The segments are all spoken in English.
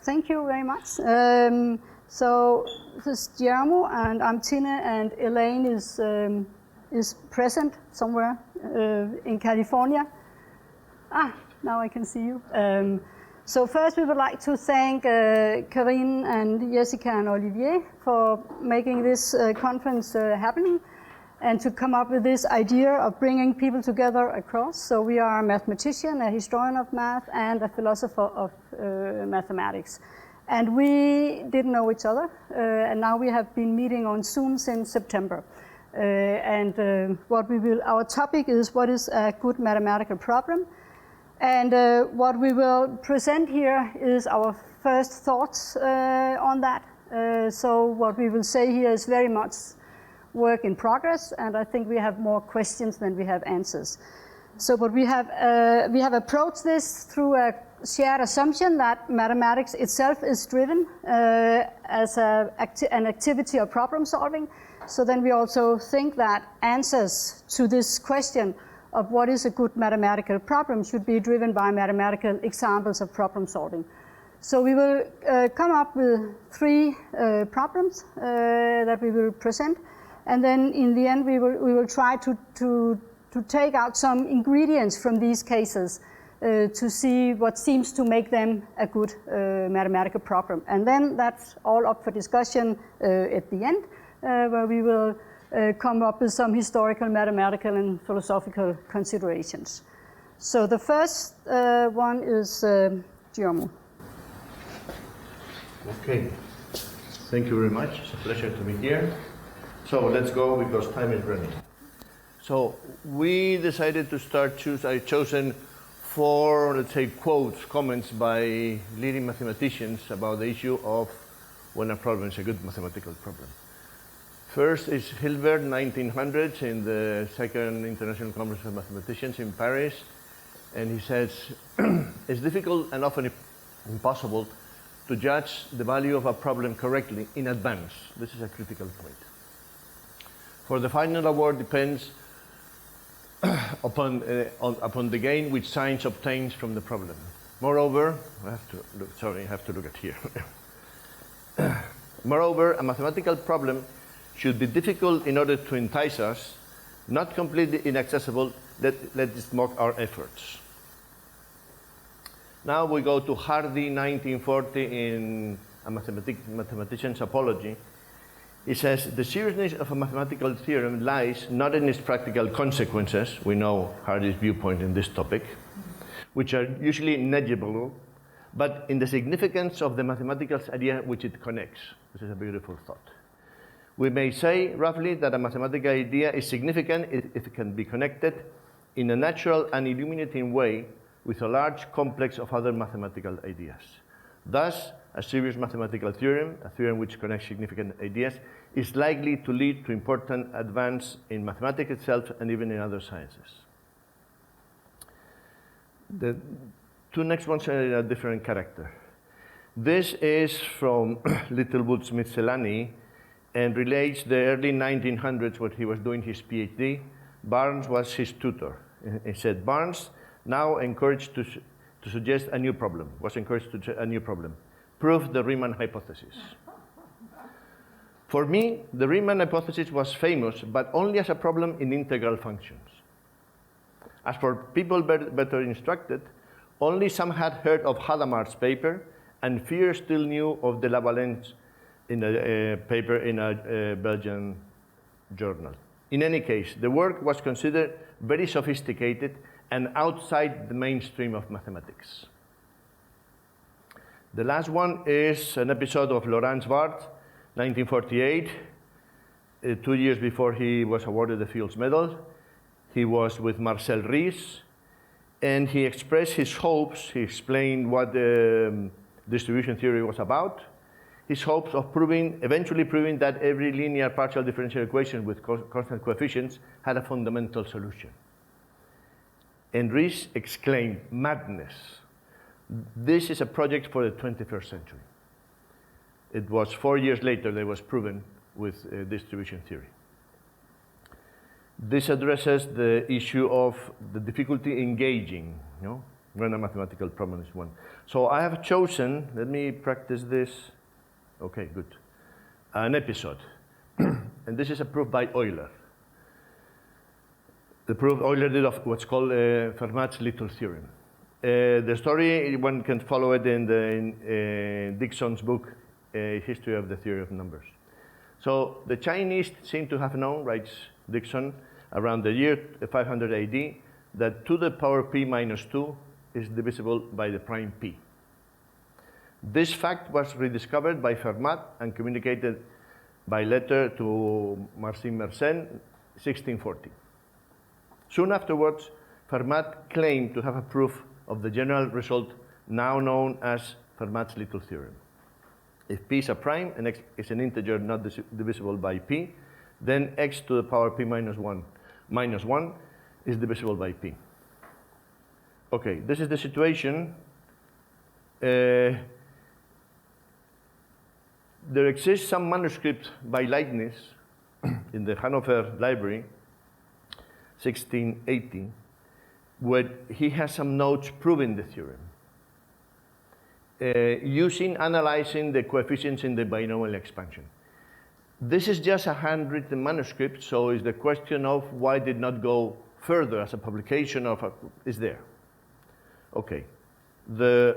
Thank you very much. So this is Guillermo, and I'm Tinne, and Elaine is present somewhere in California. Now I can see you. So first we would like to thank Karine and Jessica and Olivier for making this conference happen, and to come up with this idea of bringing people together across. So we are a mathematician, a historian of math, and a philosopher of mathematics. And we didn't know each other, and now we have been meeting on Zoom since September. Our topic is, what is a good mathematical problem? And what we will present here is our first thoughts on that. So what we will say here is very much work in progress, and I think we have more questions than we have answers. So but we have approached this through a shared assumption that mathematics itself is driven as an activity of problem solving. So then we also think that answers to this question of what is a good mathematical problem should be driven by mathematical examples of problem solving. So we will come up with 3 problems that we will present. And then in the end, we will try to take out some ingredients from these cases to see what seems to make them a good mathematical problem. And then that's all up for discussion at the end, where we will come up with some historical, mathematical, and philosophical considerations. So the first one is Guillermo. Okay, thank you very much. It's a pleasure to be here. So let's go because time is running. So we decided to I've chosen 4, let's say, quotes, comments by leading mathematicians about the issue of when a problem is a good mathematical problem. First is Hilbert, 1900s, in the Second International Conference of Mathematicians in Paris. And he says, it's difficult and often impossible to judge the value of a problem correctly in advance. This is a critical point. For the final award depends upon the gain which science obtains from the problem. Moreover, I have to look at here. Moreover, a mathematical problem should be difficult in order to entice us, not completely inaccessible, let it mock our efforts. Now we go to Hardy, 1940, in A Mathematician's Apology. He says, the seriousness of a mathematical theorem lies not in its practical consequences, we know Hardy's viewpoint in this topic, which are usually negligible, but in the significance of the mathematical idea which it connects. This is a beautiful thought. We may say, roughly, that a mathematical idea is significant if it can be connected in a natural and illuminating way with a large complex of other mathematical ideas. Thus, a serious mathematical theorem, a theorem which connects significant ideas, is likely to lead to important advance in mathematics itself and even in other sciences. The 2 next ones are a different character. This is from Littlewood's Miscellany and relates the early 1900s when he was doing his PhD. Barnes was his tutor. He said, Barnes, now encouraged to suggest a new problem, prove the Riemann hypothesis. For me, the Riemann hypothesis was famous, but only as a problem in integral functions. As for people better instructed, only some had heard of Hadamar's paper, and few still knew of de Lavallen's in a paper in a Belgian journal. In any case, the work was considered very sophisticated and outside the mainstream of mathematics. The last one is an episode of Laurent Barthes, 1948, 2 years before he was awarded the Fields Medal. He was with Marcel Ries, and he expressed his hopes. He explained what the distribution theory was about. His hopes of eventually proving that every linear partial differential equation with constant coefficients had a fundamental solution. And Ries exclaimed, madness. This is a project for the 21st century. It was 4 years later that it was proven with distribution theory. This addresses the issue of the difficulty engaging, when a mathematical problem is 1. So I have chosen, let me practice this. Okay, good. An episode. And this is a proof by Euler. The proof Euler did of what's called Fermat's little theorem. The story, one can follow it in Dixon's book, History of the Theory of Numbers. So the Chinese seem to have known, writes Dixon, around the year 500 AD, that 2 to the power p minus 2 is divisible by the prime p. This fact was rediscovered by Fermat and communicated by letter to Marcin Mersenne, 1640. Soon afterwards, Fermat claimed to have a proof of the general result now known as Fermat's little theorem. If p is a prime and x is an integer not divisible by p, then x to the power p minus 1 is divisible by p. Okay, this is the situation. There exists some manuscript by Leibniz in the Hanover Library, 1680, where he has some notes proving the theorem, analyzing the coefficients in the binomial expansion. This is just a handwritten manuscript, so is the question of why did not go further as a publication is there. Okay, the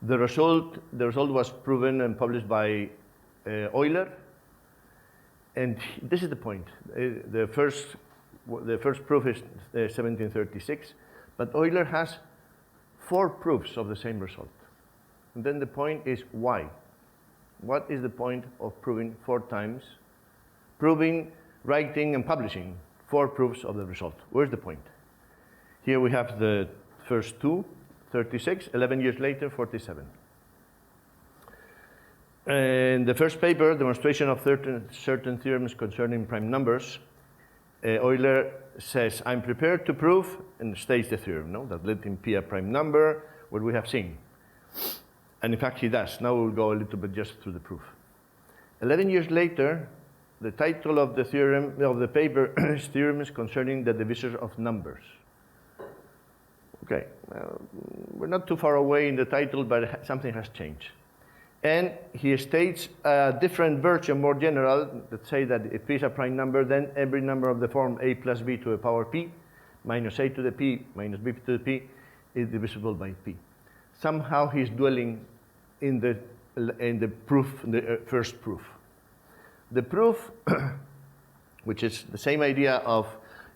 result was proven and published by Euler, and this is the point. The first proof is 1736, but Euler has 4 proofs of the same result. And then the point is why? What is the point of proving 4 times? Proving, writing, and publishing 4 proofs of the result. Where's the point? Here we have the first 2, 36, 11 years later, 47. And the first paper, demonstration of certain theorems concerning prime numbers, Euler says, I'm prepared to prove, and states the theorem, no? That let in p a prime number, what we have seen. And in fact, he does. Now we'll go a little bit just through the proof. 11 years later, the title of the theorem of the paper is Theorems Concerning the Divisors of Numbers. Okay, we're not too far away in the title, but something has changed. And he states a different version, more general, that say that if p is a prime number, then every number of the form a plus b to the power p minus a to the p minus b to the p is divisible by p. Somehow he's dwelling in the proof, the first proof. The proof, which is the same idea of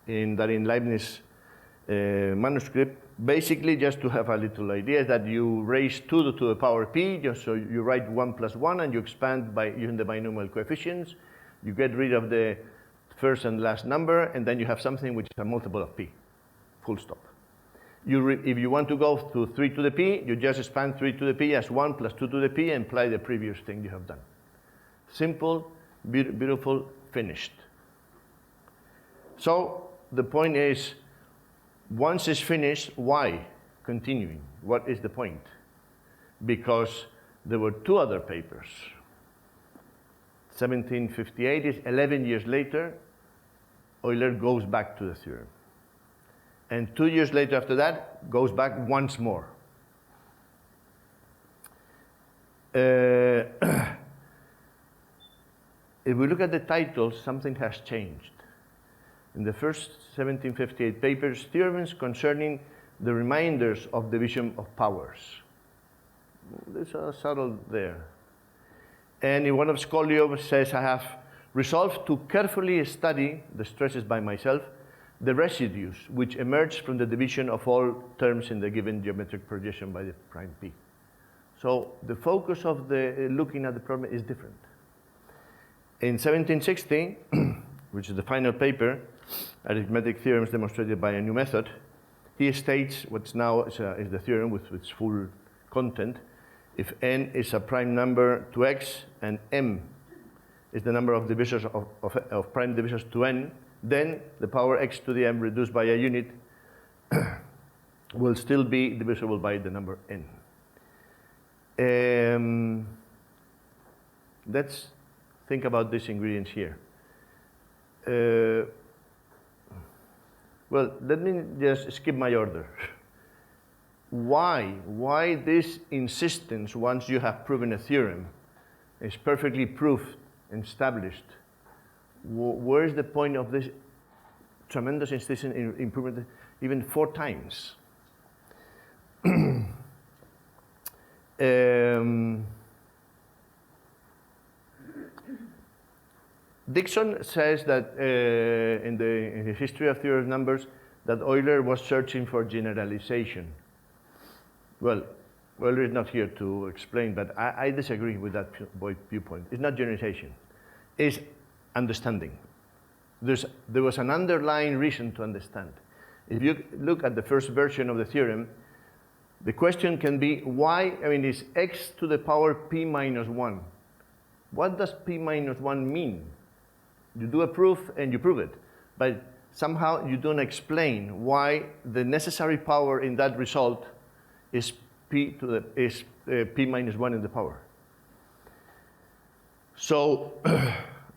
in Leibniz manuscript, basically just to have a little idea, is that you raise 2 to the power p, just so you write 1 plus 1 and you expand by using the binomial coefficients. You get rid of the first and last number, and then you have something which is a multiple of p, full stop. If you want to go to 3 to the p, you just expand 3 to the p as 1 plus 2 to the p and apply the previous thing you have done. Simple, beautiful, finished. So the point is, once it's finished, why continuing? What is the point? Because there were 2 other papers. 1758 is 11 years later, Euler goes back to the theorem. And 2 years later after that, goes back once more. If we look at the titles, something has changed. In the first 1758 papers, theorems concerning the reminders of division of powers. There's a subtle there. And in one of Scolio says, I have resolved to carefully study the stresses by myself, the residues which emerge from the division of all terms in the given geometric projection by the prime p. So the focus of the looking at the problem is different. In 1760, which is the final paper, Arithmetic Theorems Demonstrated by a New Method, he states what's now is the theorem with its full content. If n is a prime number to x and m is the number of divisors of prime divisors to n, then the power x to the m reduced by a unit will still be divisible by the number n. Let's think about these ingredients here. Well, let me just skip my order. Why this insistence once you have proven a theorem is perfectly proved and established? Where is the point of this tremendous insistence in improvement even 4 times? Dixon says that in the history of theory of numbers that Euler was searching for generalization. Well, Euler is not here to explain, but I disagree with that viewpoint. It's not generalization, it's understanding. There was an underlying reason to understand. If you look at the first version of the theorem, the question can be why, it's x to the power p minus 1. What does p minus 1 mean? You do a proof and you prove it, but somehow you don't explain why the necessary power in that result is p minus 1 in the power. So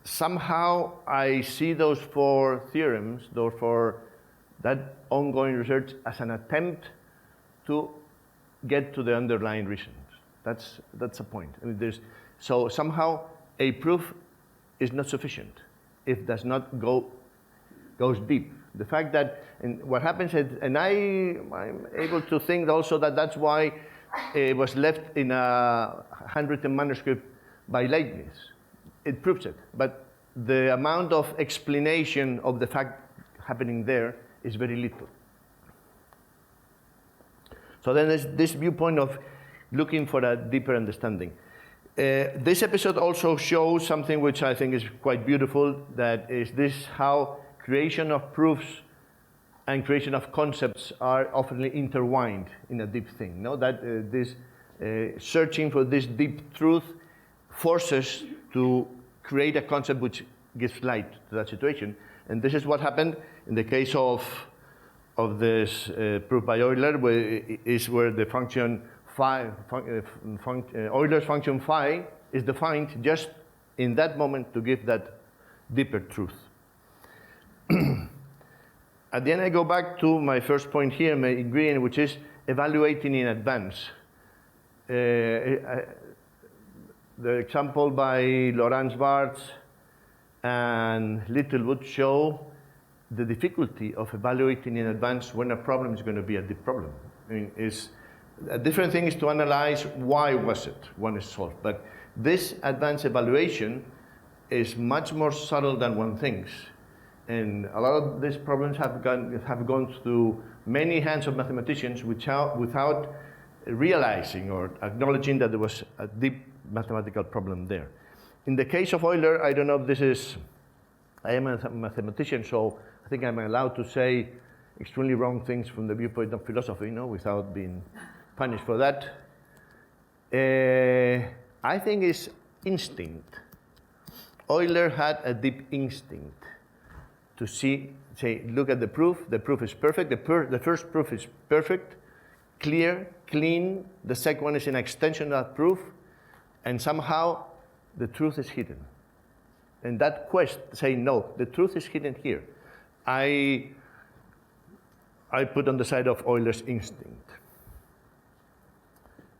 somehow I see those 4 theorems, that ongoing research, as an attempt to get to the underlying reasons. That's a point. So somehow a proof is not sufficient if it does not goes deep. The fact that, and what happens is, and I'm able to think also that that's why it was left in a handwritten manuscript by Leibniz. It proves it, but the amount of explanation of the fact happening there is very little. So then there's this viewpoint of looking for a deeper understanding. This episode also shows something which I think is quite beautiful, that is this how creation of proofs and creation of concepts are often intertwined in a deep thing. No? That this searching for this deep truth forces to create a concept which gives light to that situation. And this is what happened in the case of this proof by Euler, where the function phi, Euler's function phi is defined just in that moment to give that deeper truth. At the end, I go back to my first point here, my ingredient, which is evaluating in advance. The example by Laurent Barthes and Littlewood show the difficulty of evaluating in advance when a problem is going to be a deep problem. A different thing is to analyze why was it when it's solved, but this advanced evaluation is much more subtle than one thinks. And a lot of these problems have gone through many hands of mathematicians without realizing or acknowledging that there was a deep mathematical problem there. In the case of Euler, I don't know if this is, I am a mathematician, so I think I'm allowed to say extremely wrong things from the viewpoint of philosophy, without being punished for that. I think it's instinct. Euler had a deep instinct to say, look at the proof is perfect, the first proof is perfect, clear, clean, the second one is an extension of that proof, and somehow the truth is hidden. And that quest, say, no, the truth is hidden here. I put on the side of Euler's instinct.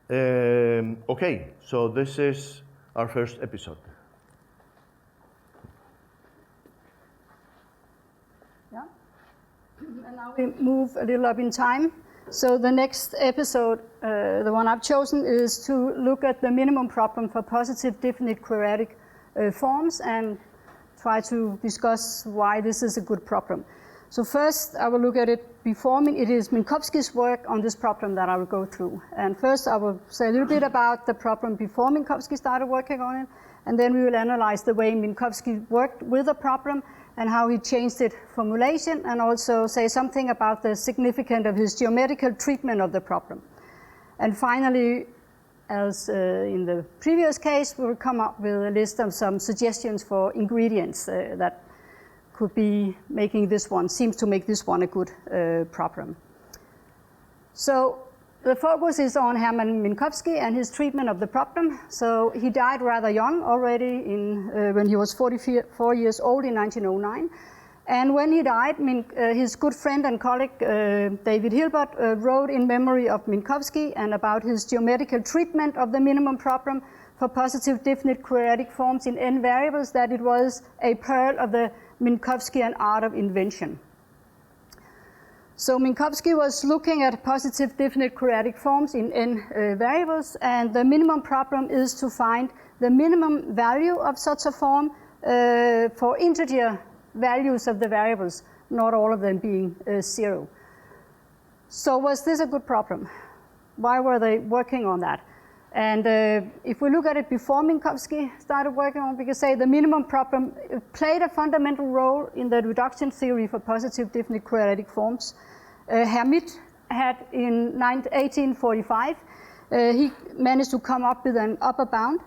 Okay, so this is our first episode. Yeah, and now we move a little up in time. So the next episode, the one I've chosen, is to look at the minimum problem for positive definite quadratic forms and try to discuss why this is a good problem. So first, I will look at it beforming. It is Minkowski's work on this problem that I will go through. And first, I will say a little bit about the problem before Minkowski started working on it, and then we will analyze the way Minkowski worked with the problem and how he changed its formulation, and also say something about the significance of his geometrical treatment of the problem. And finally, as in the previous case, we will come up with a list of some suggestions for ingredients that could be making this one, seems to make this one a good problem. So the focus is on Hermann Minkowski and his treatment of the problem. So he died rather young already when he was 44 years old in 1909. And when he died, his good friend and colleague David Hilbert wrote in memory of Minkowski and about his geometrical treatment of the minimum problem for positive definite quadratic forms in n variables that it was a pearl of the Minkowskian art of invention. So Minkowski was looking at positive definite quadratic forms in n variables, and the minimum problem is to find the minimum value of such a form for integer values of the variables, not all of them being 0. So was this a good problem? Why were they working on that? And if we look at it before Minkowski started working on it, we can say the minimum problem played a fundamental role in the reduction theory for positive definite quadratic forms. Hermite had in 1845, he managed to come up with an upper bound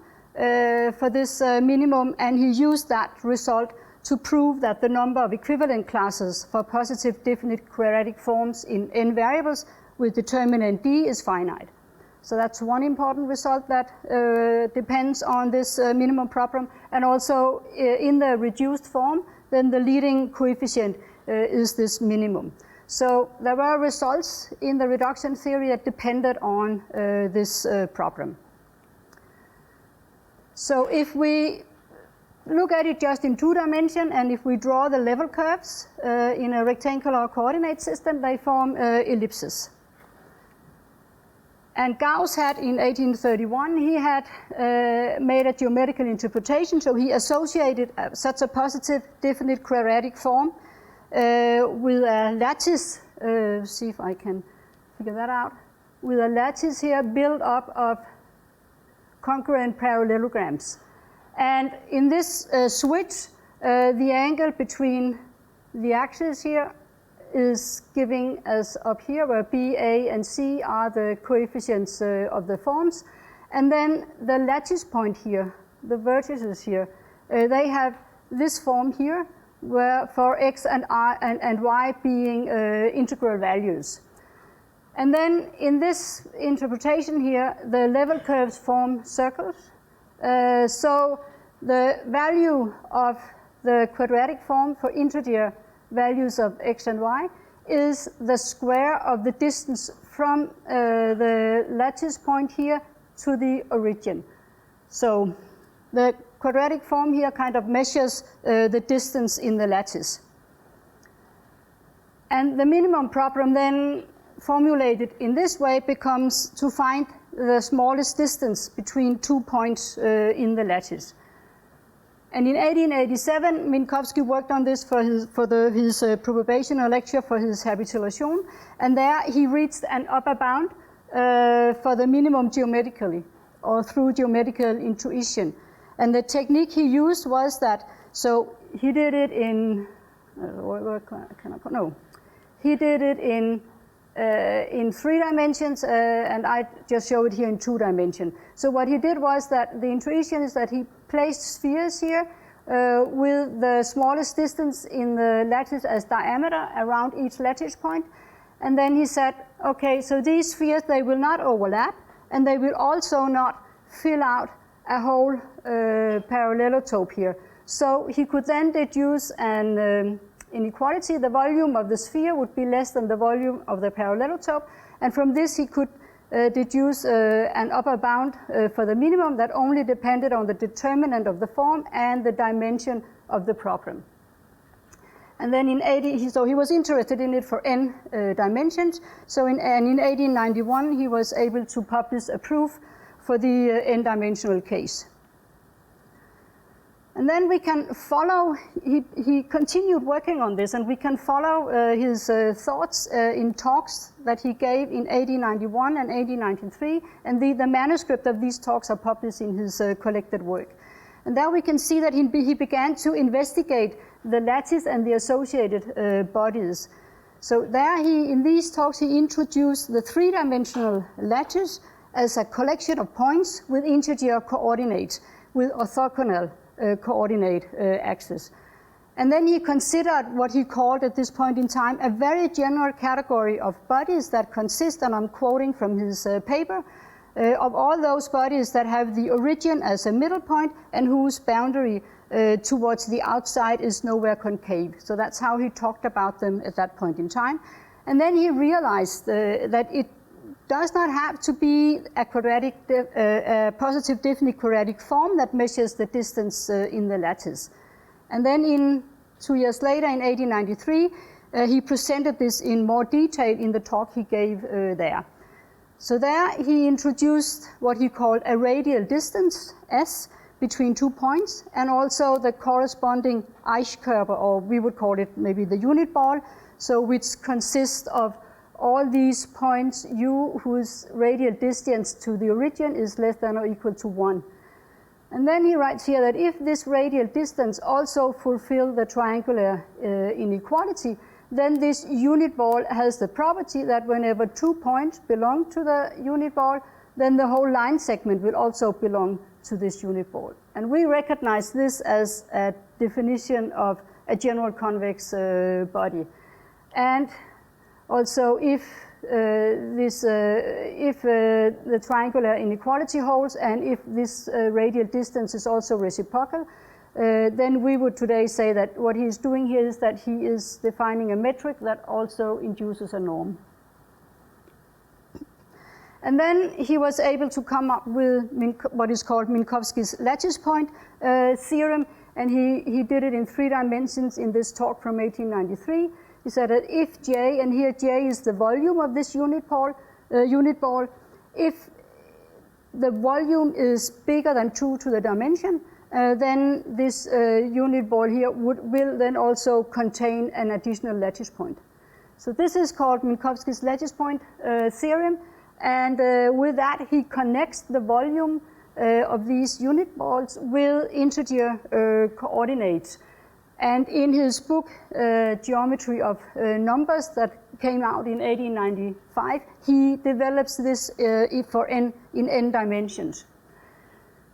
for this minimum, and he used that result to prove that the number of equivalent classes for positive definite quadratic forms in n variables with determinant d is finite. So that's one important result that depends on this minimum problem. And also in the reduced form, then the leading coefficient is this minimum. So there were results in the reduction theory that depended on this problem. So if we look at it just in 2 dimensions, and if we draw the level curves in a rectangular coordinate system, they form ellipses. And Gauss had in 1831, he had made a geometrical interpretation, so he associated such a positive definite quadratic form with a lattice, see if I can figure that out, with a lattice here built up of congruent parallelograms. And in this switch, the angle between the axes here is giving us up here, where B, A, and C are the coefficients of the forms. And then the lattice point here, the vertices here, they have this form here, where for x and y being integral values. And then in this interpretation here, the level curves form circles. So the value of the quadratic form for integer values of x and y is the square of the distance from the lattice point here to the origin. So the quadratic form here kind of measures the distance in the lattice. And the minimum problem then formulated in this way becomes to find the smallest distance between 2 points in the lattice. And in 1887, Minkowski worked on this for his probational lecture for his Habituation, and there he reached an upper bound for the minimum geometrically, or through geometrical intuition. And the technique he used was that, so he did it in, he did it in 3 dimensions, and I just show it here in 2 dimensions. So what he did was that the intuition is that he placed spheres here with the smallest distance in the lattice as diameter around each lattice point. And then he said, okay, so these spheres, they will not overlap, and they will also not fill out a whole parallelotope here. So he could then deduce an inequality. The volume of the sphere would be less than the volume of the parallelotope, and from this he could deduce an upper bound for the minimum that only depended on the determinant of the form and the dimension of the problem. And then so he was interested in it for n dimensions. So in 1891 he was able to publish a proof for the n-dimensional case. And then we can follow, he continued working on this, and we can follow his thoughts in talks that he gave in 1891 and 1893, and the manuscript of these talks are published in his collected work. And there we can see that he began to investigate the lattice and the associated bodies. So there in these talks he introduced the 3-dimensional lattice as a collection of points with integer coordinates with orthogonal coordinate axis. And then he considered what he called at this point in time a very general category of bodies that consist, and I'm quoting from his paper, of all those bodies that have the origin as a middle point and whose boundary towards the outside is nowhere concave. So that's how he talked about them at that point in time. And then he realized that it does not have to be a quadratic, positive definite quadratic form that measures the distance in the lattice. And then 2 years later, in 1893, he presented this in more detail in the talk he gave there. So there he introduced what he called a radial distance, S, between 2 points, and also the corresponding aix-Curbera, or we would call it maybe the unit ball, so which consists of all these points U whose radial distance to the origin is less than or equal to 1. And then he writes here that if this radial distance also fulfill the triangular inequality, then this unit ball has the property that whenever 2 points belong to the unit ball, then the whole line segment will also belong to this unit ball. And we recognize this as a definition of a general convex body. And also, if the triangular inequality holds, and if this radial distance is also reciprocal, then we would today say that what he's doing here is that he is defining a metric that also induces a norm. And then he was able to come up with what is called Minkowski's lattice point theorem, and he did it in 3 dimensions in this talk from 1893. He said that if J, and here J is the volume of this unit ball, if the volume is bigger than 2 to the dimension, then this unit ball here will then also contain an additional lattice point. So this is called Minkowski's lattice point theorem, and with that he connects the volume of these unit balls with integer coordinates. And in his book, Geometry of Numbers, that came out in 1895, he develops this for n in n dimensions.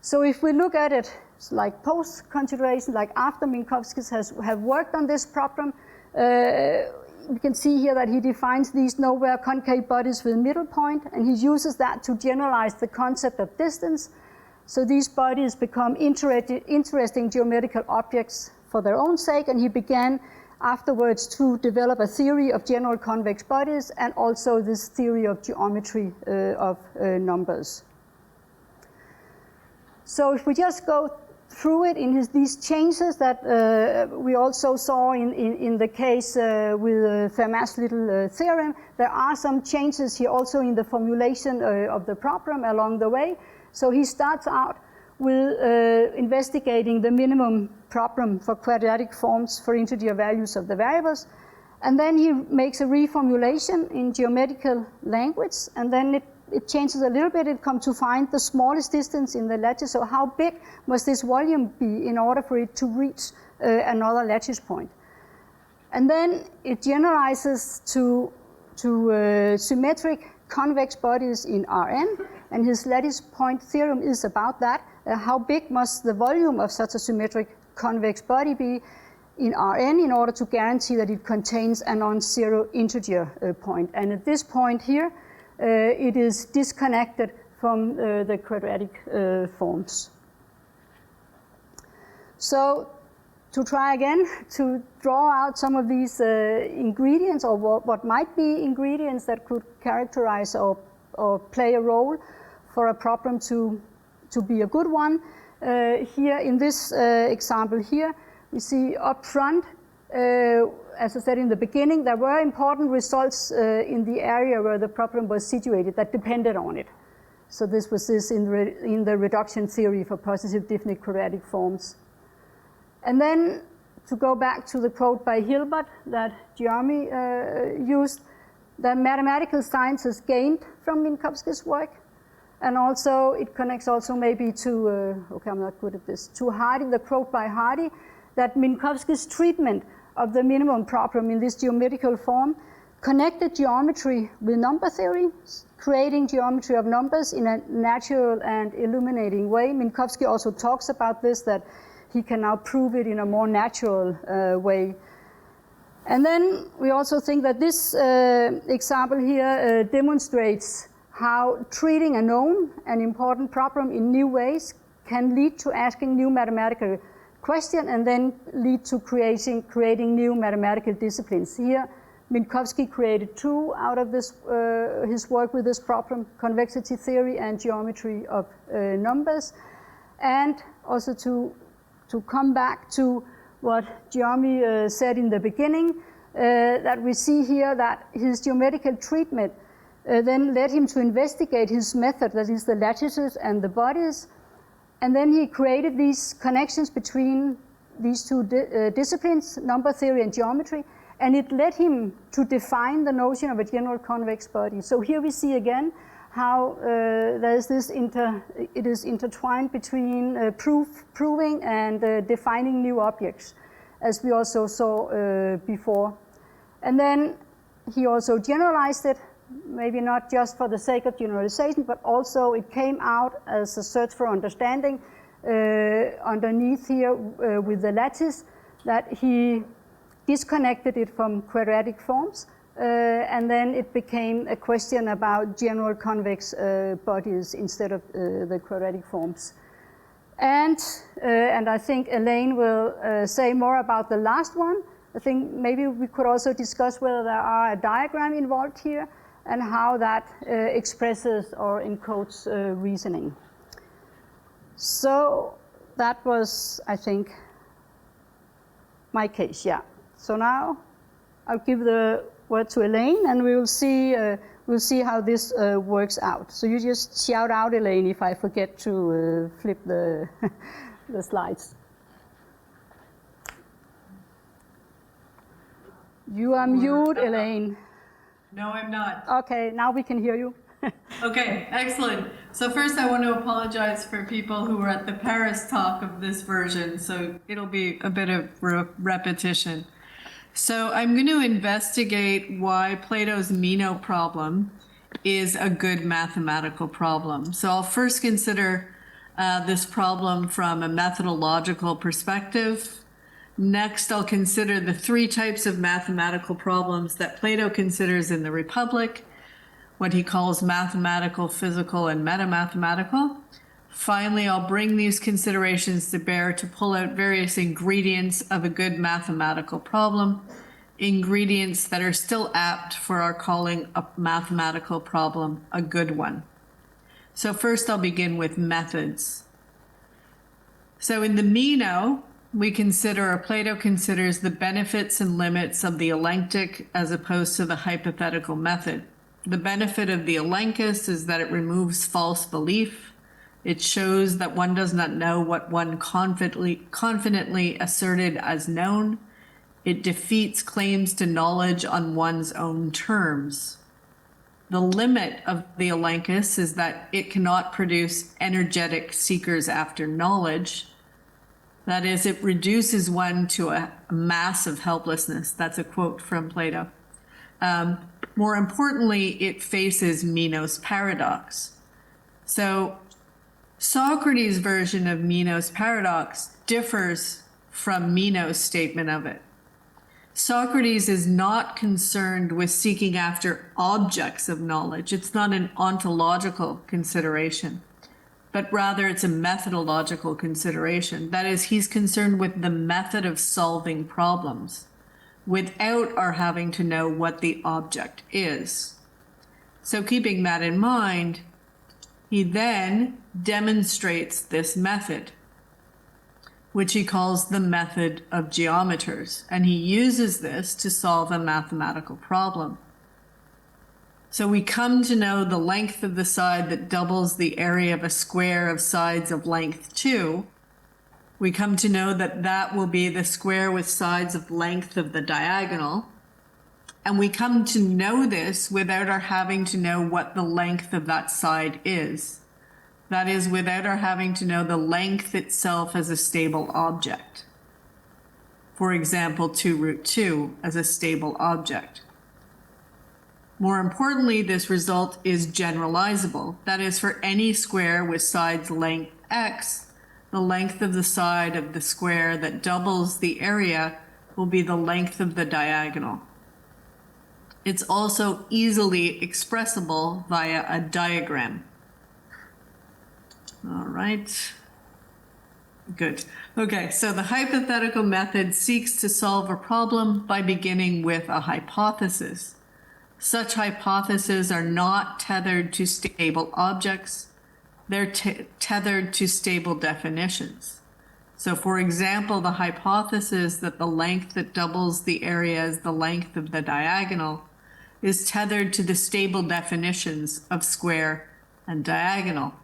So if we look at it like post-consideration, like after Minkowski have worked on this problem, we can see here that he defines these nowhere concave bodies with middle point, and he uses that to generalize the concept of distance. So these bodies become interesting geometrical objects for their own sake, and he began afterwards to develop a theory of general convex bodies and also this theory of geometry of numbers. So if we just go through it in these changes that we also saw in the case with Fermat's little theorem, there are some changes here also in the formulation of the problem along the way. So he starts out with investigating the minimum problem for quadratic forms for integer values of the variables. And then he makes a reformulation in geometrical language, and then it changes a little bit. It comes to find the smallest distance in the lattice. So how big must this volume be in order for it to reach another lattice point? And then it generalizes to symmetric convex bodies in Rn, and his lattice point theorem is about that. How big must the volume of such a symmetric convex body be in Rn in order to guarantee that it contains a non-zero integer point? And at this point here, it is disconnected from the quadratic forms. So to try again to draw out some of these ingredients, or what might be ingredients that could characterize or play a role for a problem to be a good one. Here in this example here, we see up front, as I said in the beginning, there were important results in the area where the problem was situated that depended on it. So this was in the reduction theory for positive definite quadratic forms. And then to go back to the quote by Hilbert that Jeremy used, the mathematical sciences gained from Minkowski's work. And also, it connects also maybe to, okay, I'm not good at this, to Hardy, the quote by Hardy, that Minkowski's treatment of the minimum problem in this geometrical form connected geometry with number theory, creating geometry of numbers in a natural and illuminating way. Minkowski also talks about this, that he can now prove it in a more natural way. And then we also think that this example here demonstrates how treating a known and important problem in new ways can lead to asking new mathematical question and then lead to creating new mathematical disciplines. Here, Minkowski created two out of this, his work with this problem, convexity theory and geometry of numbers. And also to come back to what Jeremy said in the beginning, that we see here that his geometrical treatment then led him to investigate his method, that is the lattices and the bodies. And then he created these connections between these two disciplines, number theory and geometry, and it led him to define the notion of a general convex body. So here we see again how there's this it is intertwined between proving and defining new objects, as we also saw before. And then he also generalized it, maybe not just for the sake of generalization, but also it came out as a search for understanding underneath here with the lattice, that he disconnected it from quadratic forms, and then it became a question about general convex bodies instead of the quadratic forms. And I think Elaine will say more about the last one. I think maybe we could also discuss whether there are a diagram involved here and how that expresses or encodes reasoning. So that was, I think, my case, yeah. So now I'll give the word to Elaine, and we'll see how this works out. So you just shout out, Elaine, if I forget to flip the the slides. You are mute, Elaine. No, I'm not. Okay, now we can hear you. Okay, excellent. So first I want to apologize for people who were at the Paris talk of this version, so it'll be a bit of repetition. So I'm going to investigate why Plato's Meno problem is a good mathematical problem. So I'll first consider this problem from a methodological perspective. Next, I'll consider the three types of mathematical problems that Plato considers in the Republic, what he calls mathematical, physical, and metamathematical. Finally, I'll bring these considerations to bear to pull out various ingredients of a good mathematical problem, ingredients that are still apt for our calling a mathematical problem a good one. So first, I'll begin with methods. So in the Meno, Plato considers the benefits and limits of the elenchtic as opposed to the hypothetical method. The benefit of the elenchus is that it removes false belief. It shows that one does not know what one confidently asserted as known. It defeats claims to knowledge on one's own terms. The limit of the elenchus is that it cannot produce energetic seekers after knowledge. That is, it reduces one to a mass of helplessness. That's a quote from Plato. More importantly, it faces Meno's paradox. So Socrates' version of Meno's paradox differs from Meno's statement of it. Socrates is not concerned with seeking after objects of knowledge. It's not an ontological consideration, but rather it's a methodological consideration. That is, he's concerned with the method of solving problems without our having to know what the object is. So keeping that in mind, he then demonstrates this method, which he calls the method of geometers, and he uses this to solve a mathematical problem. So we come to know the length of the side that doubles the area of a square of sides of length 2. We come to know that that will be the square with sides of length of the diagonal. And we come to know this without our having to know what the length of that side is. That is, without our having to know the length itself as a stable object. For example, 2 root 2 as a stable object. More importantly, this result is generalizable. That is, for any square with sides length x, the length of the side of the square that doubles the area will be the length of the diagonal. It's also easily expressible via a diagram. All right, good. Okay, so the hypothetical method seeks to solve a problem by beginning with a hypothesis. Such hypotheses are not tethered to stable objects, they're tethered to stable definitions. So for example, the hypothesis that the length that doubles the area is the length of the diagonal is tethered to the stable definitions of square and diagonal.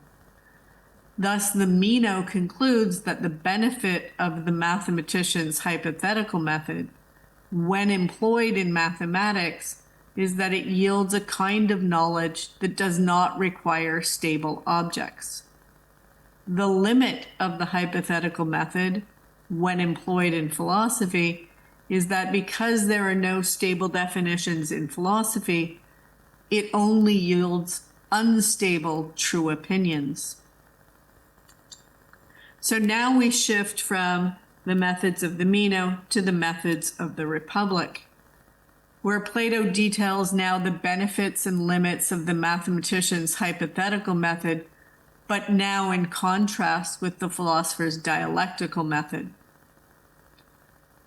Thus, the Meno concludes that the benefit of the mathematician's hypothetical method, when employed in mathematics, is that it yields a kind of knowledge that does not require stable objects. The limit of the hypothetical method, when employed in philosophy, is that because there are no stable definitions in philosophy, it only yields unstable true opinions. So now we shift from the methods of the Meno to the methods of the Republic, where Plato details now the benefits and limits of the mathematician's hypothetical method, but now in contrast with the philosopher's dialectical method.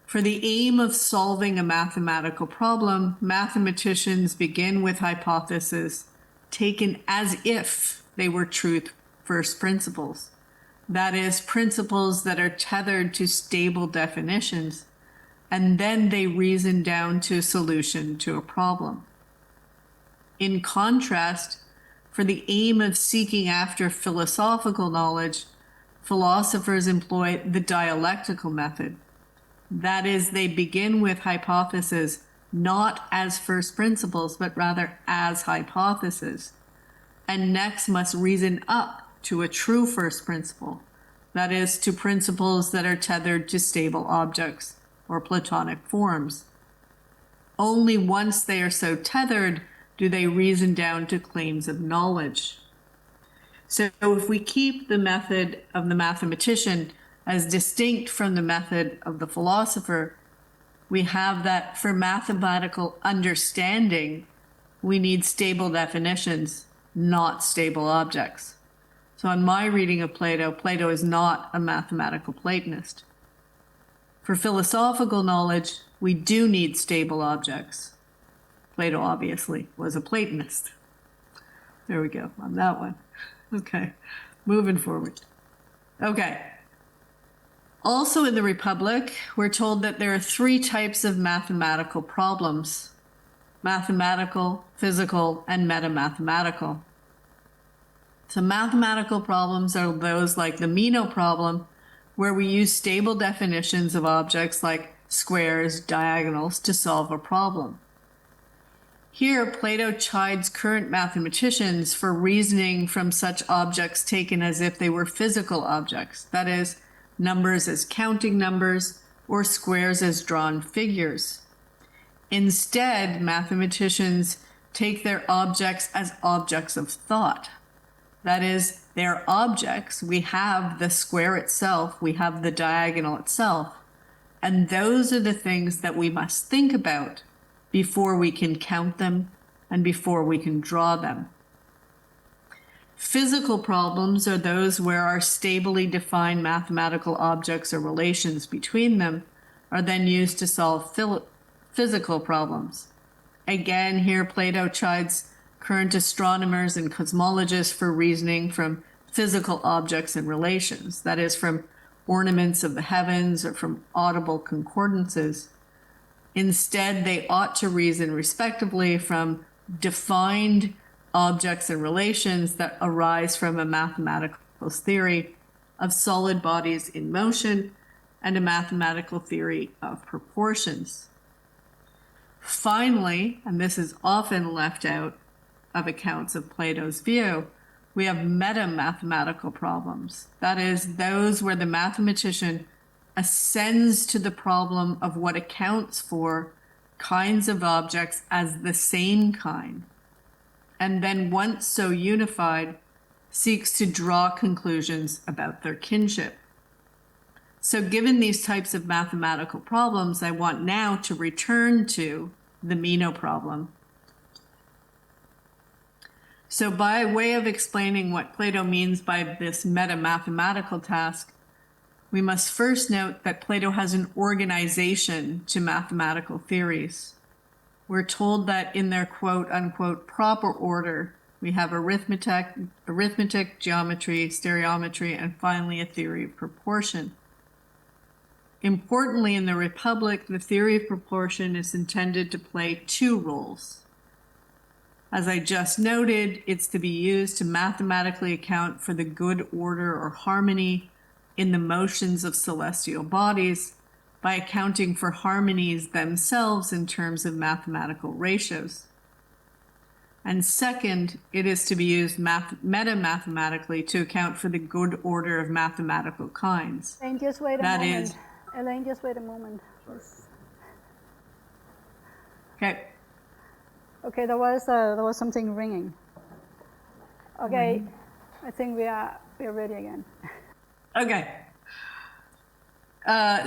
For the aim of solving a mathematical problem, mathematicians begin with hypotheses taken as if they were truth first principles. That is, principles that are tethered to stable definitions, and then they reason down to a solution to a problem. In contrast, for the aim of seeking after philosophical knowledge, philosophers employ the dialectical method. That is, they begin with hypotheses not as first principles, but rather as hypotheses, and next must reason up to a true first principle, that is, to principles that are tethered to stable objects or Platonic forms. Only once they are so tethered do they reason down to claims of knowledge. So if we keep the method of the mathematician as distinct from the method of the philosopher, we have that for mathematical understanding, we need stable definitions, not stable objects. So in my reading of Plato, Plato is not a mathematical Platonist. For philosophical knowledge, we do need stable objects. Plato obviously was a Platonist. There we go on that one. Okay, moving forward. Okay. Also in the Republic, we're told that there are three types of mathematical problems: mathematical, physical, and metamathematical. So mathematical problems are those like the Meno problem, where we use stable definitions of objects like squares, diagonals to solve a problem. Here, Plato chides current mathematicians for reasoning from such objects taken as if they were physical objects, that is, numbers as counting numbers or squares as drawn figures. Instead, mathematicians take their objects as objects of thought. That is, they're objects. We have the square itself, we have the diagonal itself, and those are the things that we must think about before we can count them and before we can draw them. Physical problems are those where our stably defined mathematical objects or relations between them are then used to solve physical problems. Again, here Plato chides current astronomers and cosmologists for reasoning from physical objects and relations, that is, from ornaments of the heavens or from audible concordances. Instead, they ought to reason respectively from defined objects and relations that arise from a mathematical theory of solid bodies in motion and a mathematical theory of proportions. Finally, and this is often left out of accounts of Plato's view, we have metamathematical problems. That is, those where the mathematician ascends to the problem of what accounts for kinds of objects as the same kind, and then once so unified, seeks to draw conclusions about their kinship. So given these types of mathematical problems, I want now to return to the Meno problem. So by way of explaining what Plato means by this metamathematical task, we must first note that Plato has an organization to mathematical theories. We're told that in their quote unquote proper order, we have arithmetic, geometry, stereometry, and finally a theory of proportion. Importantly, in the Republic, the theory of proportion is intended to play two roles. As I just noted, it's to be used to mathematically account for the good order or harmony in the motions of celestial bodies by accounting for harmonies themselves in terms of mathematical ratios. And second, it is to be used meta-mathematically to account for the good order of mathematical kinds. Elaine, just wait a That moment. is- Elaine, just wait a moment. Okay. Okay, there was something ringing. Okay, I think we are ready again. Okay.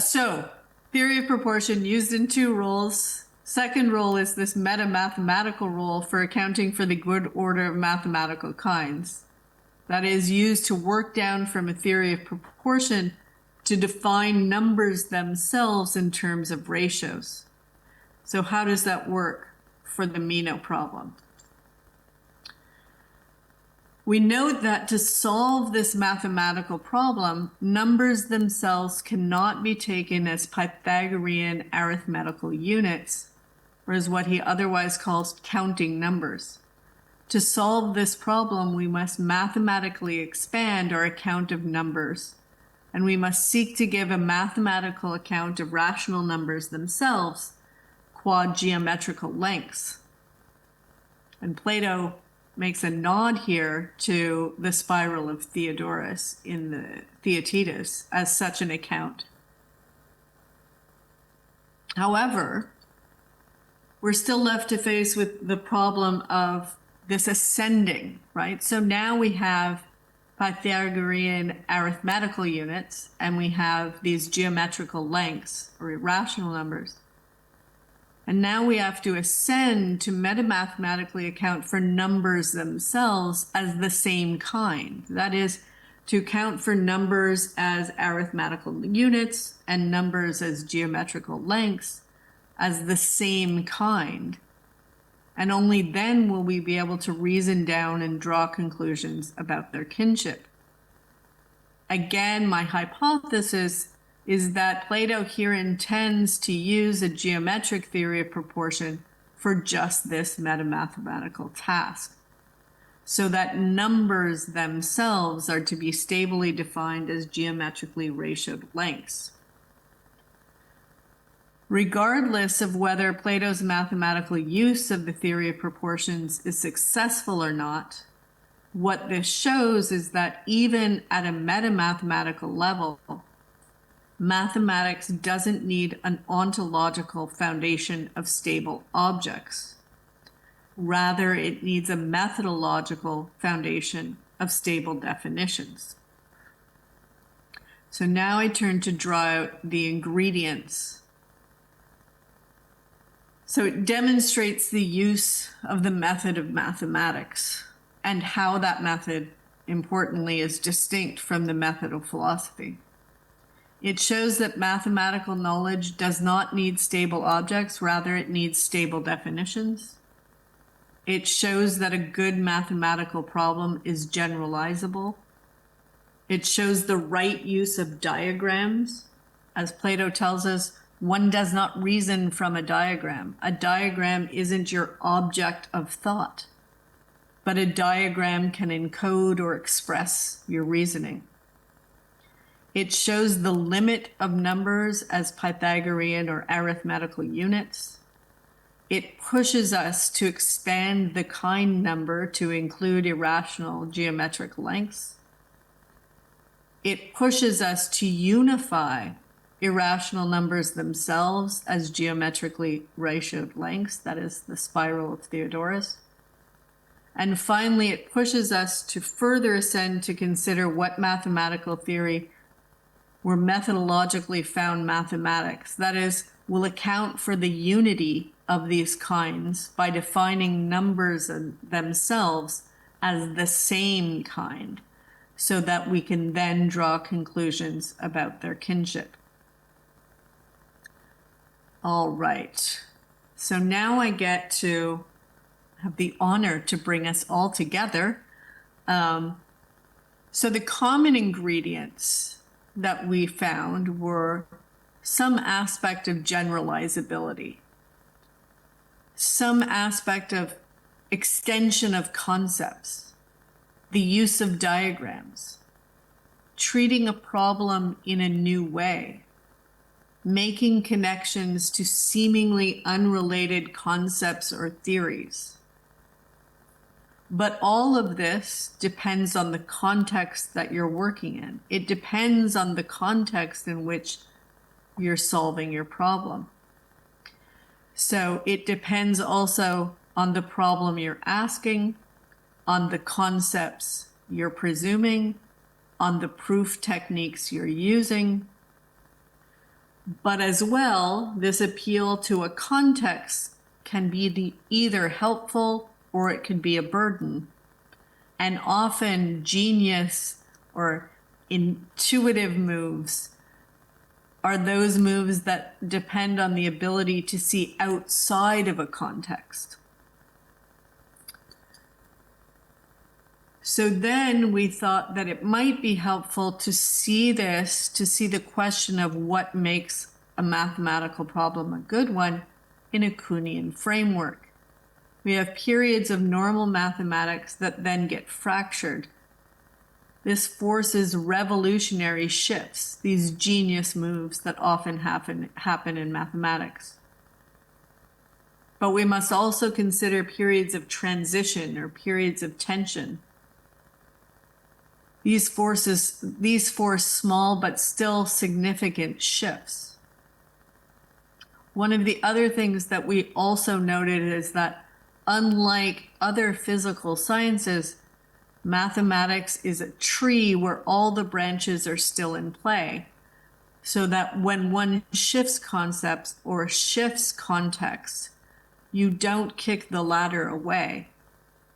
So, theory of proportion used in two roles. Second role is this meta-mathematical role for accounting for the good order of mathematical kinds. That is used to work down from a theory of proportion to define numbers themselves in terms of ratios. So how does that work for the Meno problem? We note that to solve this mathematical problem, numbers themselves cannot be taken as Pythagorean arithmetical units, or as what he otherwise calls counting numbers. To solve this problem, we must mathematically expand our account of numbers, and we must seek to give a mathematical account of rational numbers themselves, qua geometrical lengths. And Plato makes a nod here to the spiral of Theodorus in the Theaetetus as such an account. However, we're still left to face with the problem of this ascending, right? So now we have Pythagorean arithmetical units, and we have these geometrical lengths or irrational numbers. And now we have to ascend to meta-mathematically account for numbers themselves as the same kind. That is, to account for numbers as arithmetical units and numbers as geometrical lengths as the same kind. And only then will we be able to reason down and draw conclusions about their kinship. Again, my hypothesis is that Plato here intends to use a geometric theory of proportion for just this meta-mathematical task, so that numbers themselves are to be stably defined as geometrically ratioed lengths. Regardless of whether Plato's mathematical use of the theory of proportions is successful or not, what this shows is that even at a meta-mathematical level, mathematics doesn't need an ontological foundation of stable objects. Rather, it needs a methodological foundation of stable definitions. So now I turn to draw out the ingredients. So it demonstrates the use of the method of mathematics and how that method, importantly, is distinct from the method of philosophy. It shows that mathematical knowledge does not need stable objects, rather it needs stable definitions. It shows that a good mathematical problem is generalizable. It shows the right use of diagrams. As Plato tells us, one does not reason from a diagram. A diagram isn't your object of thought, but a diagram can encode or express your reasoning. It shows the limit of numbers as Pythagorean or arithmetical units. It pushes us to expand the kind number to include irrational geometric lengths. It pushes us to unify irrational numbers themselves as geometrically ratioed lengths, that is the spiral of Theodorus. And finally, it pushes us to further ascend to consider what mathematical theory were methodologically found mathematics, that is, will account for the unity of these kinds by defining numbers themselves as the same kind, so that we can then draw conclusions about their kinship. All right. So now I get to have the honor to bring us all together. So the common ingredients that we found were some aspect of generalizability, some aspect of extension of concepts, the use of diagrams, treating a problem in a new way, making connections to seemingly unrelated concepts or theories. But all of this depends on the context that you're working in. It depends on the context in which you're solving your problem. So it depends also on the problem you're asking, on the concepts you're presuming, on the proof techniques you're using. But as well, this appeal to a context can be either helpful or it can be a burden. And often genius or intuitive moves are those moves that depend on the ability to see outside of a context. So then we thought that it might be helpful to see this, to see the question of what makes a mathematical problem a good one in a Kuhnian framework. We have periods of normal mathematics that then get fractured. This forces revolutionary shifts, these genius moves that often happen in mathematics. But we must also consider periods of transition or periods of tension. These force small but still significant shifts. One of the other things that we also noted is that unlike other physical sciences, mathematics is a tree where all the branches are still in play, so that when one shifts concepts or shifts context, you don't kick the ladder away.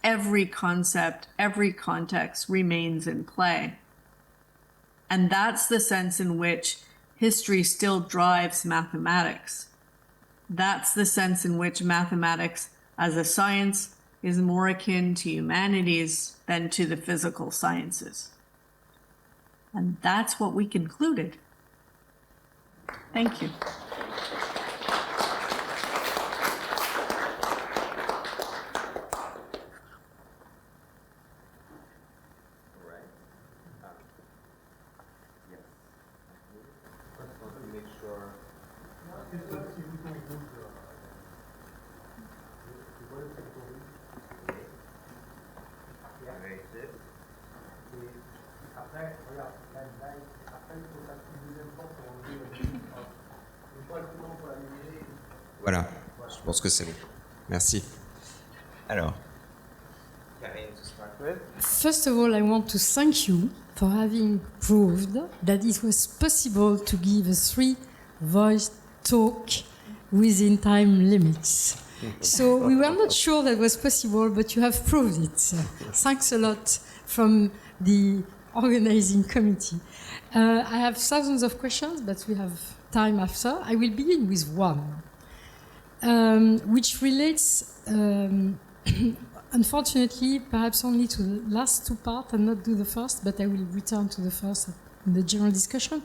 Every concept, every context remains in play. And that's the sense in which history still drives mathematics. That's the sense in which mathematics as a science is more akin to humanities than to the physical sciences. And that's what we concluded. Thank you. Voilà, je pense que c'est bon. Merci. Alors, first of all, I want to thank you for having proved that it was possible to give a 3-voice talk within time limits. So we were not sure that was possible, but you have proved it. Thanks a lot from the organizing committee. I have thousands of questions, but we have time after. I will begin with one, which relates, unfortunately, perhaps only to the last two parts and not to the first, but I will return to the first in the general discussion.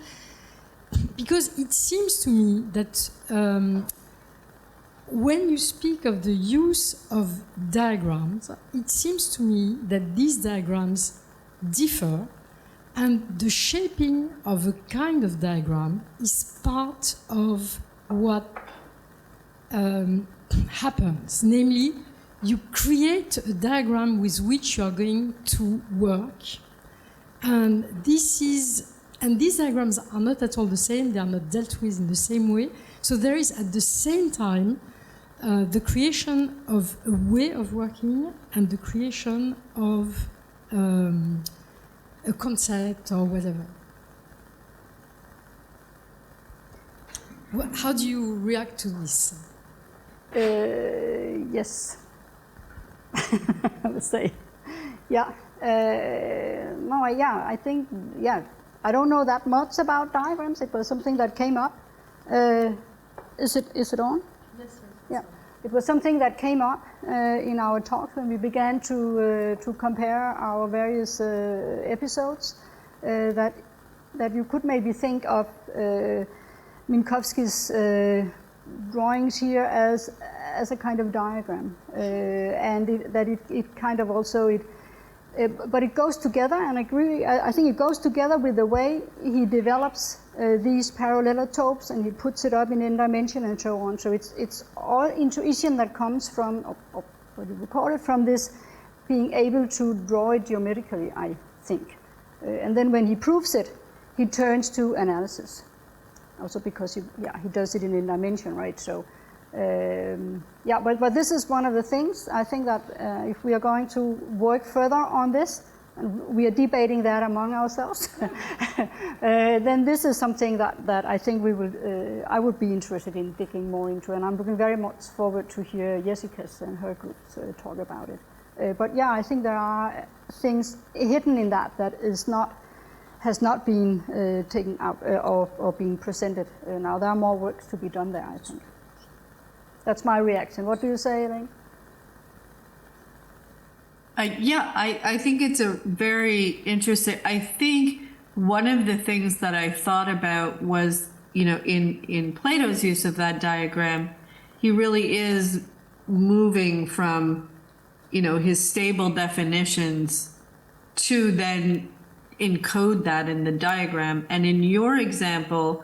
Because it seems to me that when you speak of the use of diagrams, it seems to me that these diagrams differ, and the shaping of a kind of diagram is part of what happens. Namely, you create a diagram with which you are going to work, and these diagrams are not at all the same. They are not dealt with in the same way. So there is at the same time the creation of a way of working and the creation of a concept or whatever. How do you react to this? Yes, I would say. Yeah. I think, I don't know that much about diagrams. It was something that came up. Is it on? Yes, sir. Yeah. It was something that came up in our talk when we began to compare our various episodes, that you could maybe think of Minkowski's drawings here as a kind of diagram, and it kind of also but it goes together, and I think it goes together with the way he develops these parallelotopes, and he puts it up in n dimension and so on. So it's all intuition that comes from, or what do you call it, from this being able to draw it geometrically, I think. And then when he proves it, he turns to analysis. Also because he does it in n dimension, right? So but this is one of the things I think that if we are going to work further on this, and we are debating that among ourselves, then this is something that I think I would be interested in digging more into, and I'm looking very much forward to hear Jessica's and her group talk about it. But I think there are things hidden in that has not been taken out or being presented. Now there are more works to be done there, I think. That's my reaction. What do you say, Elaine? I think it's a very interesting. I think one of the things that I thought about was, in Plato's use of that diagram, he really is moving from, his stable definitions to then encode that in the diagram. And in your example,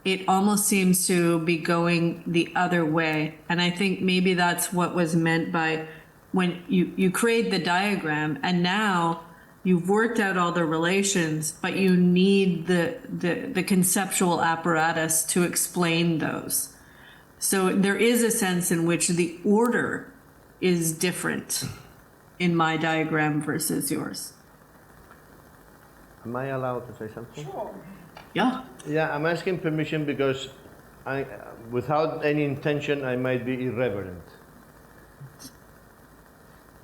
it almost seems to be going the other way. And I think maybe that's what was meant by when you create the diagram, and now you've worked out all the relations, but you need the conceptual apparatus to explain those. So there is a sense in which the order is different in my diagram versus yours. Am I allowed to say something? Sure. Yeah. Yeah, I'm asking permission because without any intention, I might be irreverent.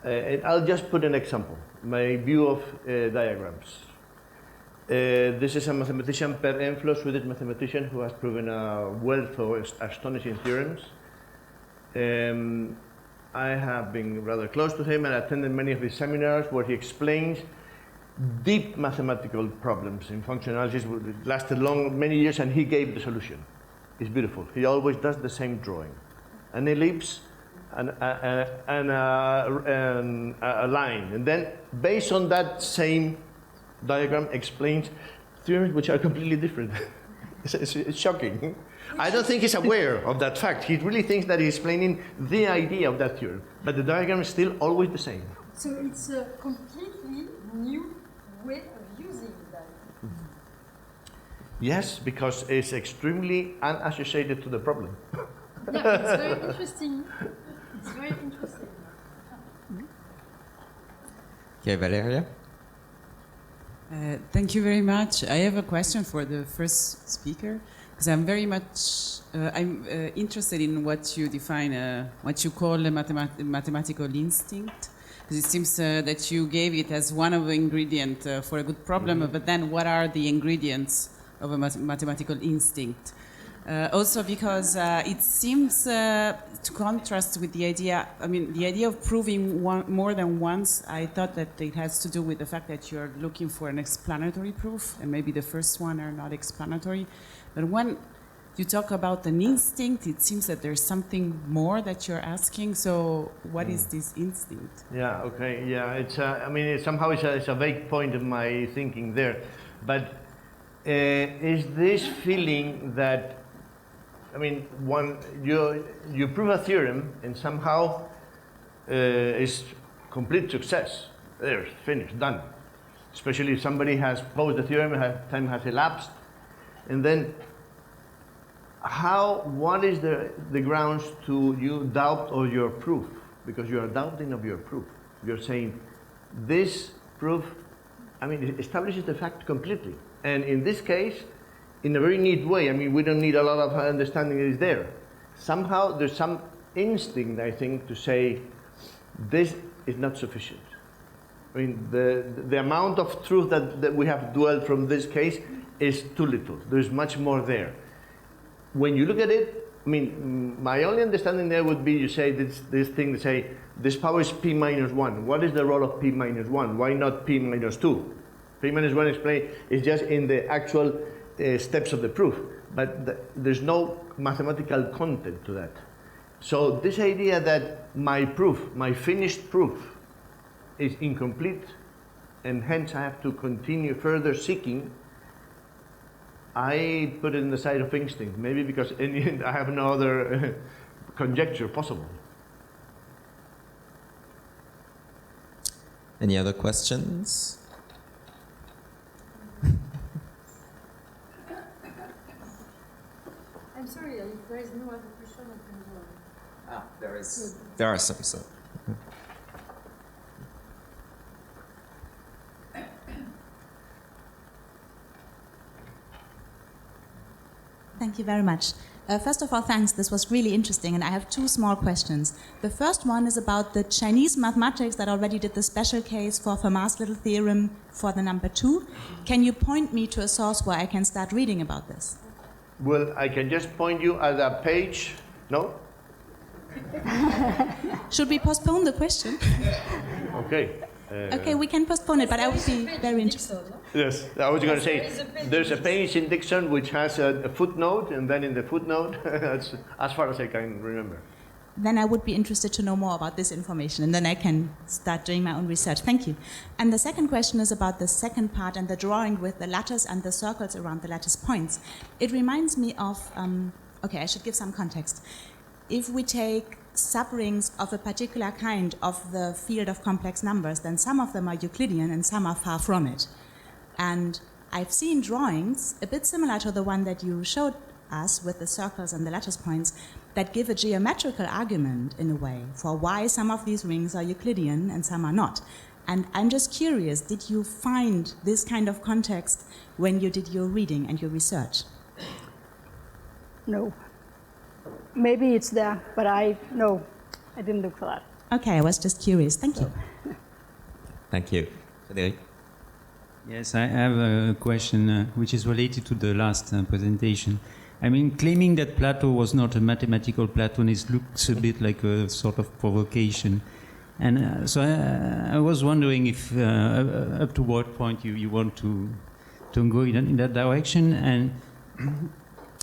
And I'll just put an example, my view of diagrams. This is a mathematician, Per Enflo, Swedish mathematician, who has proven a wealth of astonishing theorems. I have been rather close to him and attended many of his seminars where he explains deep mathematical problems in functionalities. It lasted many years, and he gave the solution. It's beautiful. He always does the same drawing: an ellipse and a line, and then based on that same diagram explains theorems which are completely different. It's shocking. I don't think he's aware of that fact. He really thinks that he's explaining the idea of that theorem, but the diagram is still always the same. So it's a completely new way of using that. Yes, because it's extremely unassociated to the problem. Yeah, it's very interesting. It's very interesting. Okay, Valeria? Thank you very much. I have a question for the first speaker, because I'm very much interested in what you define, what you call a mathematical instinct. Because it seems that you gave it as one of the ingredients for a good problem, but then what are the ingredients of a mathematical instinct? Also because it seems to contrast with the idea, the idea of proving more than once. I thought that it has to do with the fact that you're looking for an explanatory proof, and maybe the first one are not explanatory. But when you talk about an instinct, it seems that there's something more that you're asking. So what is this instinct? Yeah, okay, yeah. It's somehow it's a vague point of my thinking there. But is this feeling that, you prove a theorem and somehow it's complete success. There, finished, done. Especially if somebody has posed the theorem, time has elapsed. And then what is the grounds to you doubt of your proof? Because you are doubting of your proof. You're saying this proof, it establishes the fact completely. And in this case, in a very neat way. We don't need a lot of understanding it is there. Somehow there's some instinct, I think, to say this is not sufficient. I mean, the amount of truth that we have dwelled from this case is too little. There's much more there. When you look at it, I mean, my only understanding there would be, you say this thing, say, this power is p minus 1. What is the role of p minus 1? Why not p minus 2? P minus 1 is just in the actual steps of the proof, but there's no mathematical content to that. So this idea that my proof, my finished proof, is incomplete, and hence I have to continue further seeking, I put it in the side of instinct, maybe because I have no other conjecture possible. Any other questions? I'm sorry, if there is no other question, I can go on. There are some, so. Thank you very much. First of all, thanks. This was really interesting, and I have two small questions. The first one is about the Chinese mathematics that already did the special case for Fermat's little theorem for the number 2. Can you point me to a source where I can start reading about this? Well, I can just point you at a page. No? Should we postpone the question? Okay. Okay, we can postpone it, but I would be very interested. Yes, I was going to say, there's a page in Dixon which has a footnote, and then in the footnote, that's as far as I can remember. Then I would be interested to know more about this information, and then I can start doing my own research. Thank you. And the second question is about the second part and the drawing with the lattice and the circles around the lattice points. It reminds me of, okay, I should give some context. If we take subrings of a particular kind of the field of complex numbers, then some of them are Euclidean and some are far from it. And I've seen drawings, a bit similar to the one that you showed us with the circles and the lattice points, that give a geometrical argument, in a way, for why some of these rings are Euclidean and some are not. And I'm just curious, did you find this kind of context when you did your reading and your research? No. Maybe it's there, but no, I didn't look for that. Okay, I was just curious. Thank you. Thank you. Frédéric? Yes, I have a question which is related to the last presentation. I mean, claiming that Plato was not a mathematical Platonist looks a bit like a sort of provocation. And so I was wondering if up to what point you want to go in that direction. And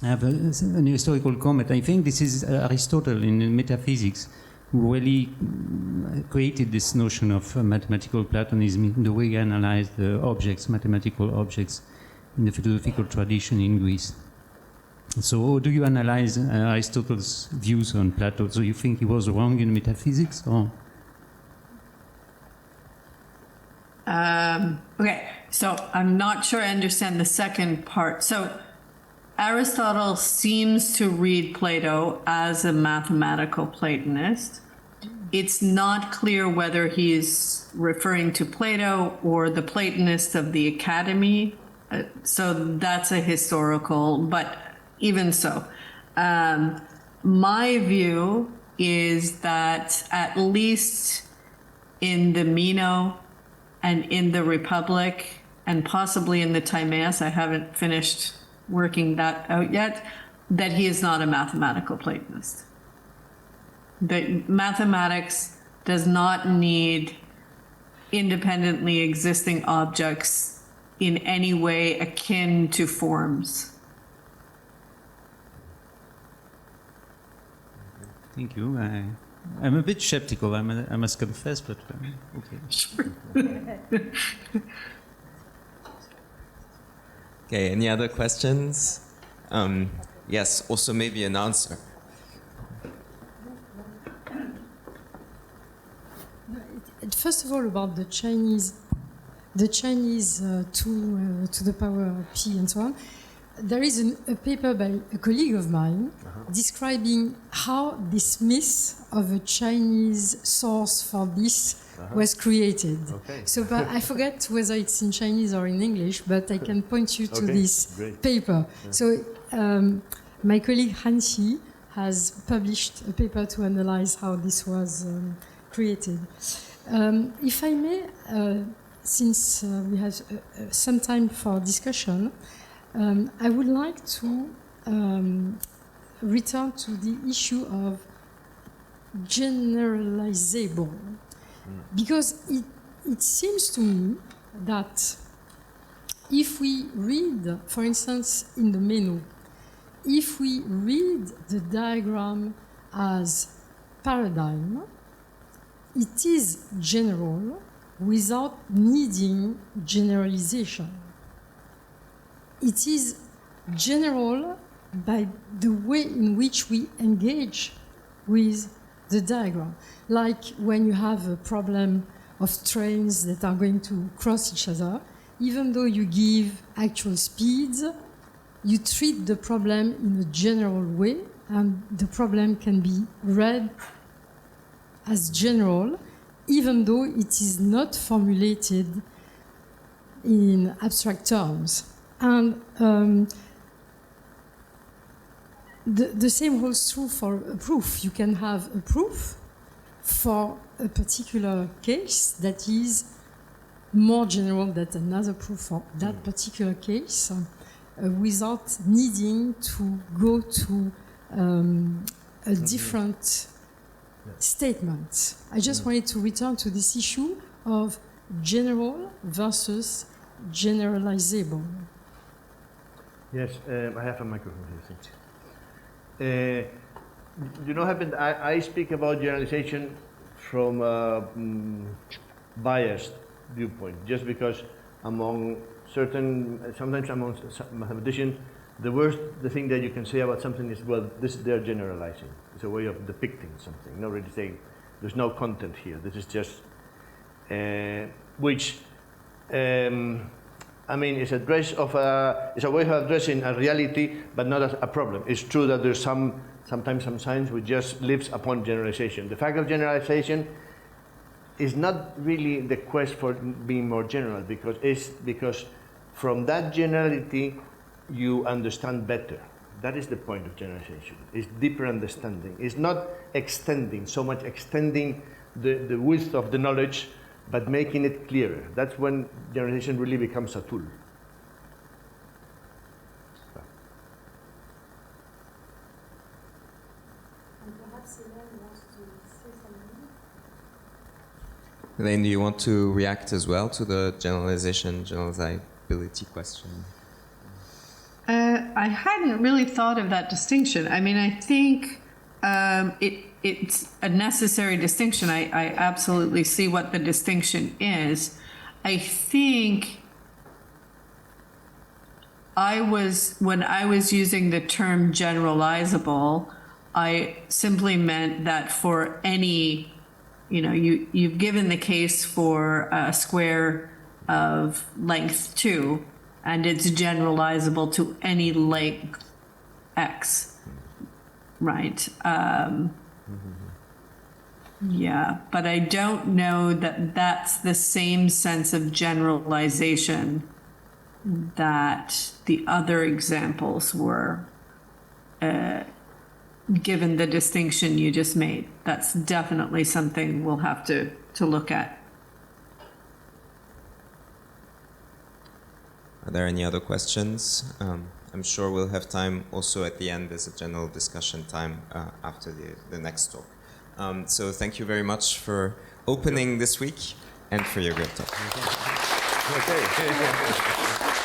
I have an historical comment. I think this is Aristotle in Metaphysics who really created this notion of mathematical Platonism in the way he analyzed the objects, mathematical objects, in the philosophical tradition in Greece. So do you analyze Aristotle's views on Plato? So you think he was wrong in metaphysics, or? Okay, so I'm not sure I understand the second part. So Aristotle seems to read Plato as a mathematical Platonist. It's not clear whether he is referring to Plato or the Platonists of the Academy. So that's a historical, but even so. My view is that at least in the Meno and in the Republic, and possibly in the Timaeus, I haven't finished working that out yet, that he is not a mathematical Platonist. That mathematics does not need independently existing objects in any way akin to forms. Thank you. I'm a bit skeptical, I must confess, but okay. Sure. Okay, any other questions? Yes, also maybe an answer. First of all, about the Chinese 2 to the power p and so on. There is a paper by a colleague of mine describing how this myth of a Chinese source for this was created. Okay. So but I forget whether it's in Chinese or in English, but I can point you to this paper. Yeah. So my colleague Han Xi has published a paper to analyze how this was created. If I may, since we have some time for discussion, I would like to return to the issue of generalizable, because it seems to me that if we read, for instance, in the menu, if we read the diagram as paradigm, it is general without needing generalization. It is general by the way in which we engage with the diagram. Like when you have a problem of trains that are going to cross each other, even though you give actual speeds, you treat the problem in a general way, and the problem can be read as general, even though it is not formulated in abstract terms. And the same holds true for a proof. You can have a proof for a particular case that is more general than another proof for that particular case, without needing to go to a different statement. I just wanted to return to this issue of general versus generalizable. Yes, I have a microphone here, thanks. You know, I speak about generalization from a biased viewpoint, just because sometimes among mathematicians, the thing that you can say about something is, well, they're generalizing. It's a way of depicting something, not really saying there's no content here. This is just, it's a way of addressing a reality, but not as a problem. It's true that there's sometimes some science which just lives upon generalization. The fact of generalization is not really the quest for being more general, because from that generality you understand better. That is the point of generalization. It's deeper understanding. It's not so much extending the width of the knowledge, but making it clearer. That's when generalization really becomes a tool. Elaine, do you want to react as well to the generalizability question? I hadn't really thought of that distinction. I mean, I think it's a necessary distinction. I absolutely see what the distinction is. I think when I was using the term generalizable, I simply meant that for any, you've given the case for a square of length 2, and it's generalizable to any length x, right? Yeah, but I don't know that that's the same sense of generalization that the other examples were, given the distinction you just made. That's definitely something we'll have to look at. Are there any other questions? I'm sure we'll have time also at the end. There's a general discussion time after the next talk. So thank you very much for opening this week and for your great talk. Okay.